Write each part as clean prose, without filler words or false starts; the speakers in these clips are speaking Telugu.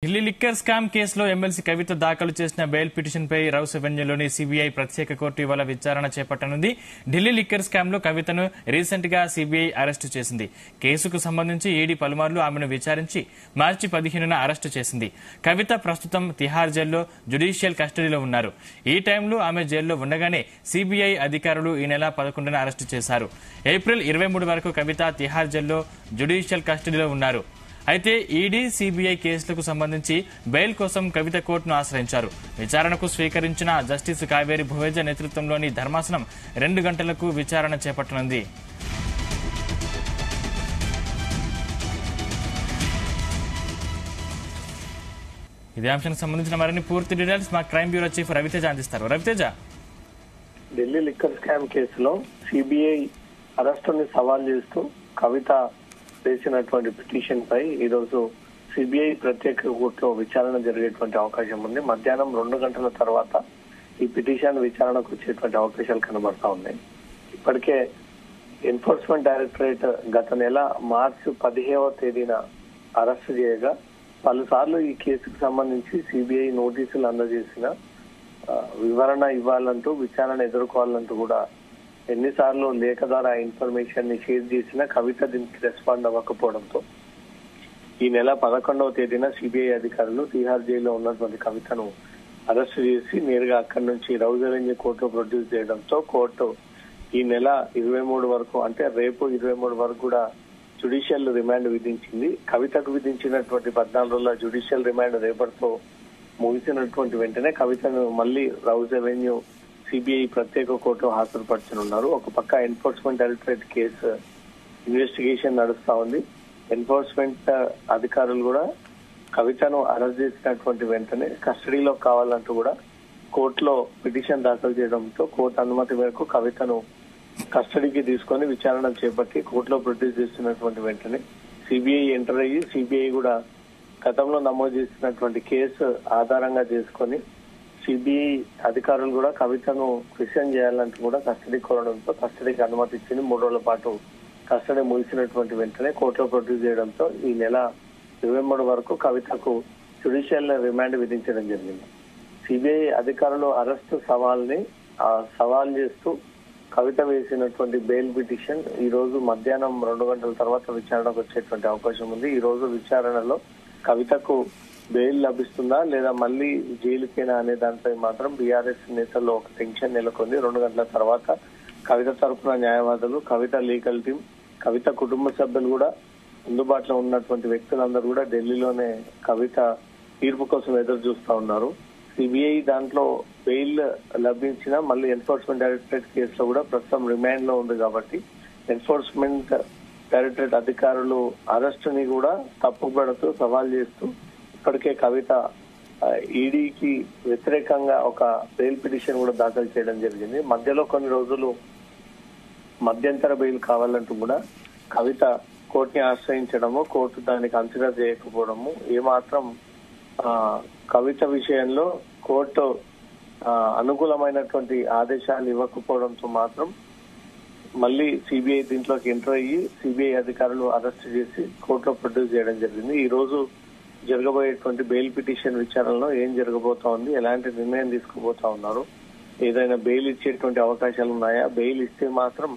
ఢిల్లీ లిక్కర్ స్కామ్ కేసులో ఎమ్మెల్సీ కవిత దాఖలు చేసిన బెయిల్ పిటిషన్పై రౌస్ అవెన్యూలోని సీబీఐ ప్రత్యేక కోర్టు ఇవాళ విచారణ చేపట్టనుంది. ఢిల్లీ లిక్కర్ స్కామ్ లో కవితను రీసెంట్ గా సీబీఐ అరెస్టు చేసింది. కేసుకు సంబంధించి ఈడీ పలుమార్లు ఆమెను విచారించి మార్చి 15న అరెస్టు చేసింది. కవిత ప్రస్తుతం తిహార్ జైల్లో జ్యుడిషియల్ కస్టడీలో ఉన్నారు. ఈ టైంలో ఆమె జైల్లో ఉండగానే సీబీఐ అధికారులు ఈ నెల 11న అరెస్టు చేశారు. ఏప్రిల్ 23 వరకు కవిత తిహార్ జైల్లో జ్యుడిషియల్ కస్టడీలో ఉన్నారు. అయితే ఈడీ, సీబీఐ కేసులకు సంబంధించి బెయిల్ కోసం కవిత కోర్టును ఆశ్రయించారు. విచారణకు స్వీకరించిన జస్టిస్ కావేరి భువేజా నేతృత్వంలోని ధర్మాసనం 2 గంటలకు విచారణ చేపట్టనుంది. ఇదే అంశానికి సంబంధించిన మరిన్ని పూర్తి డీటెయిల్స్ మా క్రైమ్ బ్యూరో చీఫ్ రవితేజ అందిస్తారు. రవితేజ, ఢిల్లీ లిక్కర్ స్కామ్ కేసులో సిబిఐ అరెస్టుని సవాల్ చేస్తూ కవిత వేసినటువంటి పిటిషన్ పై ఈరోజు సిబిఐ ప్రత్యేక కోర్టులో విచారణ జరిగేటువంటి అవకాశం ఉంది. మధ్యాహ్నం 2 గంటల తర్వాత ఈ పిటిషన్ విచారణకు వచ్చేటువంటి అవకాశాలు కనబడతా ఉన్నాయి. ఇప్పటికే ఎన్ఫోర్స్మెంట్ డైరెక్టరేట్ గత నెల మార్చి 15వ తేదీన అరెస్టు చేయగా పలుసార్లు ఈ కేసుకు సంబంధించి సిబిఐ నోటీసులు అందజేసిన వివరణ ఇవ్వాలంటూ, విచారణ ఎదుర్కోవాలంటూ కూడా ఎన్నిసార్లు లేఖ ద్వారా ఇన్ఫర్మేషన్ ని షేర్ చేసినా కవిత దీనికి రెస్పాండ్ అవ్వకపోవడంతో ఈ నెల 11వ తేదీన సిబిఐ అధికారులు తిహార్ జైల్లో ఉన్నటువంటి కవితను అరెస్టు చేసి నేరుగా అక్కడి నుంచి రౌస్ అవెన్యూ కోర్టులో ప్రొడ్యూస్ చేయడంతో కోర్టు ఈ నెల 23 వరకు, అంటే రేపు 23 వరకు కూడా జ్యుడిషియల్ రిమాండ్ విధించింది. కవితకు విధించినటువంటి 14 రోజుల జ్యుడిషియల్ రిమాండ్ రేపటితో ముగిసినటువంటి వెంటనే కవితను మళ్లీ రౌస్ అవెన్యూ సిబిఐ ప్రత్యేక కోర్టులో హాజరుపరచనున్నారు. ఒక పక్క ఎన్ఫోర్స్మెంట్ డైరెక్టరేట్ కేసు ఇన్వెస్టిగేషన్ నడుస్తా ఉంది. ఎన్ఫోర్స్మెంట్ అధికారులు కూడా కవితను అరెస్ట్ చేసినటువంటి వెంటనే కస్టడీలో కావాలంటూ కూడా కోర్టులో పిటిషన్ దాఖలు చేయడంతో కోర్టు అనుమతి మేరకు కవితను కస్టడీకి తీసుకొని విచారణ చేపట్టి కోర్టులో ప్రొడ్యూస్ చేస్తున్నటువంటి వెంటనే సిబిఐ ఎంటర్ అయ్యి సిబిఐ కూడా గతంలో నమోదు చేసినటువంటి కేసు ఆధారంగా చేసుకొని సిబిఐ అధికారులు కూడా కవితను క్వశ్చన్ చేయాలంటూ కూడా కస్టడీ కోరడంతో కస్టడీకి అనుమతి ఇచ్చింది. 3 రోజుల పాటు కస్టడీ ముగిసినటువంటి వెంటనే కోర్టులో ప్రొడ్యూస్ చేయడంతో ఈ నెల 23 వరకు కవితకు జ్యుడిషియల్ రిమాండ్ విధించడం జరిగింది. సిబిఐ అధికారులు అరెస్టు సవాల్ చేస్తూ కవిత వేసినటువంటి బెయిల్ పిటిషన్ ఈ రోజు మధ్యాహ్నం 2 గంటల తర్వాత విచారణకు వచ్చేటువంటి అవకాశం ఉంది. ఈ రోజు విచారణలో కవితకు బెయిల్ లభిస్తుందా లేదా మళ్ళీ జైలుకేనా అనే దానిపై మాత్రం బీఆర్ఎస్ నేతల్లో ఒక టెన్షన్ నెలకొంది. 2 గంటల తర్వాత కవిత తరఫున న్యాయవాదులు, కవిత లీగల్ టీం, కవిత కుటుంబ సభ్యులు కూడా అందుబాటులో ఉన్నటువంటి వ్యక్తులందరూ కూడా ఢిల్లీలోనే కవిత తీర్పు కోసం ఎదురు చూస్తా ఉన్నారు. సిబిఐ దాంట్లో బెయిల్ లభించినా మళ్ళీ ఎన్ఫోర్స్మెంట్ డైరెక్టరేట్ కేసులో కూడా ప్రస్తుతం రిమాండ్ లో ఉంది కాబట్టి ఎన్ఫోర్స్మెంట్ డైరెక్టరేట్ అధికారులు అరెస్టుని కూడా తప్పుపడుతూ సవాల్ చేస్తూ ఇప్పటికే కవిత ఈడీకి వ్యతిరేకంగా ఒక బెయిల్ పిటిషన్ కూడా దాఖలు చేయడం జరిగింది. మధ్యలో కొన్ని రోజులు మధ్యంతర బెయిల్ కావాలంటూ కూడా కవిత కోర్టుని ఆశ్రయించడము, కోర్టు దాన్ని కన్సిడర్ చేయకపోవడము, ఏమాత్రం కవిత విషయంలో కోర్టు అనుకూలమైనటువంటి ఆదేశాలు ఇవ్వకపోవడంతో మాత్రం మళ్ళీ సిబిఐ దీంట్లోకి ఎంటర్ అయ్యి సిబిఐ అధికారులు అరెస్ట్ చేసి కోర్టులో ప్రొడ్యూస్ చేయడం జరిగింది. ఈ రోజు జరగబోయేటువంటి బెయిల్ పిటిషన్ విచారణలో ఏం జరగబోతా ఉంది, ఎలాంటి నిర్ణయం తీసుకోబోతా ఉన్నారు, ఏదైనా బెయిల్ ఇచ్చేటువంటి అవకాశాలు ఉన్నాయా, బెయిల్ ఇస్తే మాత్రం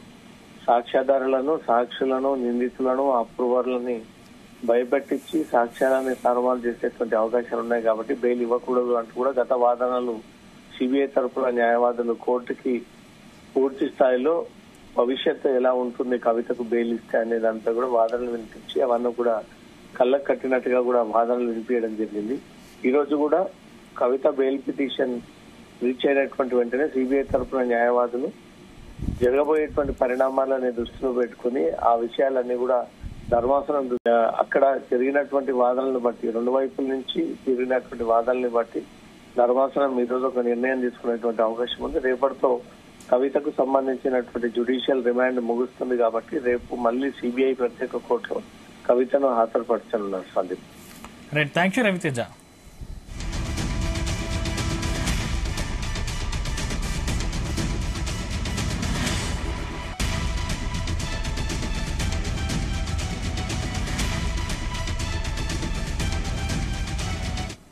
సాక్ష్యాధారులను, సాక్షులను, నిందితులను, అప్రూవర్లని భయపెట్టించి సాక్ష్యాలని తారుమారు చేసేటువంటి అవకాశాలు ఉన్నాయి కాబట్టి బెయిల్ ఇవ్వకూడదు అంటూ కూడా గత వాదనలు సిబిఐ తరఫున న్యాయవాదులు కోర్టుకి పూర్తి స్థాయిలో భవిష్యత్తు ఎలా ఉంటుంది కవితకు బెయిల్ ఇస్తే అనే దానిపై కూడా వాదనలు వినిపించి అవన్నీ కూడా కళ్ళకు కట్టినట్టుగా కూడా వాదనలు వినిపించడం జరిగింది. ఈ రోజు కూడా కవిత బెయిల్ పిటిషన్ రీచ్ అయినటువంటి వెంటనే సిబిఐ తరఫున న్యాయవాదులు జరగబోయేటువంటి పరిణామాలని దృష్టిలో పెట్టుకుని ఆ విషయాలన్నీ కూడా ధర్మాసనం అక్కడ జరిగినటువంటి వాదనలను బట్టి, 2 వైపుల నుంచి జరిగినటువంటి వాదనల్ని బట్టి ధర్మాసనం ఈ రోజు ఒక నిర్ణయం తీసుకునేటువంటి అవకాశం ఉంది. రేపటితో కవితకు సంబంధించినటువంటి జ్యుడిషియల్ రిమాండ్ ముగుస్తుంది కాబట్టి రేపు మళ్ళీ సిబిఐ ప్రత్యేక కోర్టులో కవితను హాజరుపరచనున్నారు. Sandeep, thank you Raviteja.